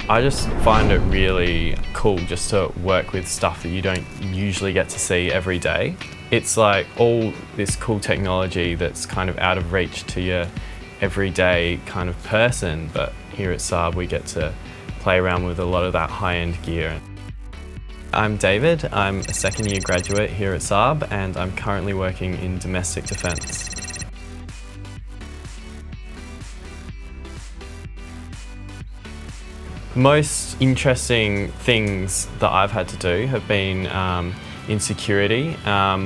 I just find it really cool just to work with stuff that you don't usually get to see every day. It's like all this cool technology that's kind of out of reach to your everyday kind of person, but here at Saab we get to play around with a lot of that high-end gear. I'm David, I'm a second year graduate here at Saab and I'm currently working in domestic defence. Most interesting things that I've had to do have been in security,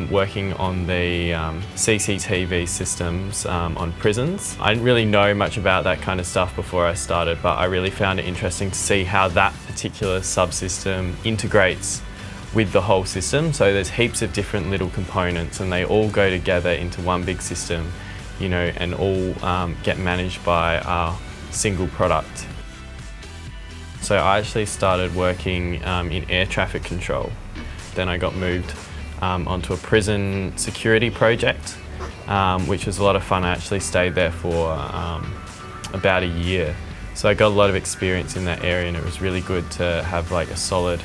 working on the CCTV systems on prisons. I didn't really know much about that kind of stuff before I started, but I really found it interesting to see how that particular subsystem integrates with the whole system. So there's heaps of different little components and they all go together into one big system, you know, and all get managed by our single product. So I actually started working in air traffic control. Then I got moved onto a prison security project, which was a lot of fun. I actually stayed there for about a year. So I got a lot of experience in that area and it was really good to have like a solid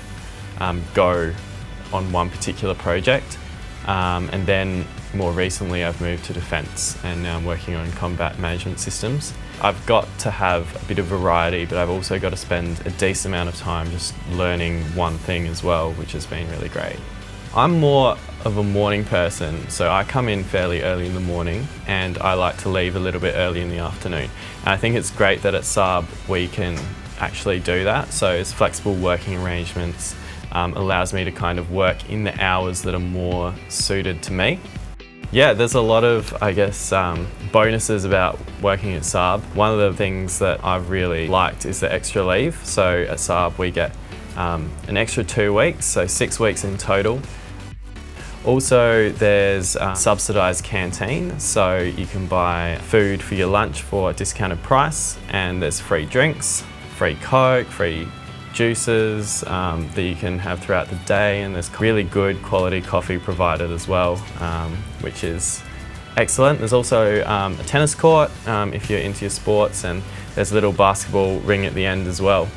go on one particular project. And then more recently I've moved to defence and now I'm working on combat management systems. I've got to have a bit of variety, but I've also got to spend a decent amount of time just learning one thing as well, which has been really great. I'm more of a morning person, so I come in fairly early in the morning and I like to leave a little bit early in the afternoon. And I think it's great that at Saab we can actually do that, so it's flexible working arrangements, allows me to kind of work in the hours that are more suited to me. Yeah, there's a lot of, I guess, bonuses about working at Saab. One of the things that I've really liked is the extra leave. So at Saab we get an extra 2 weeks, so 6 weeks in total. Also there's a subsidised canteen, so you can buy food for your lunch for a discounted price, and there's free drinks, free Coke, free juices that you can have throughout the day, and there's really good quality coffee provided as well, which is excellent. There's also a tennis court if you're into your sports, and there's a little basketball ring at the end as well.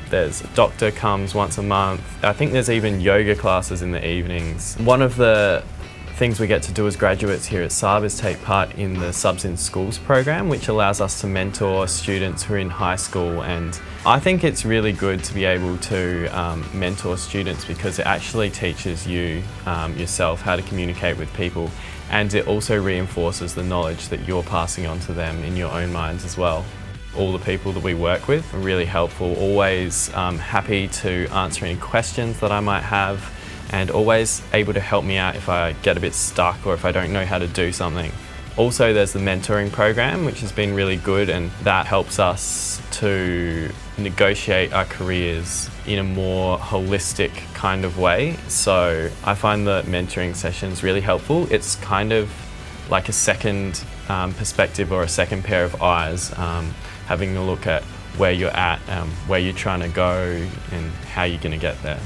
There's a doctor comes once a month. I think there's even yoga classes in the evenings. One of the things we get to do as graduates here at Saab is take part in the Subs in Schools program, which allows us to mentor students who are in high school, and I think it's really good to be able to mentor students because it actually teaches you yourself how to communicate with people, and it also reinforces the knowledge that you're passing on to them in your own minds as well. All the people that we work with are really helpful, always happy to answer any questions that I might have, and always able to help me out if I get a bit stuck or if I don't know how to do something. Also there's the mentoring program, which has been really good, and that helps us to negotiate our careers in a more holistic kind of way. So I find the mentoring sessions really helpful. It's kind of like a second perspective or a second pair of eyes, having a look at where you're at, where you're trying to go and how you're going to get there.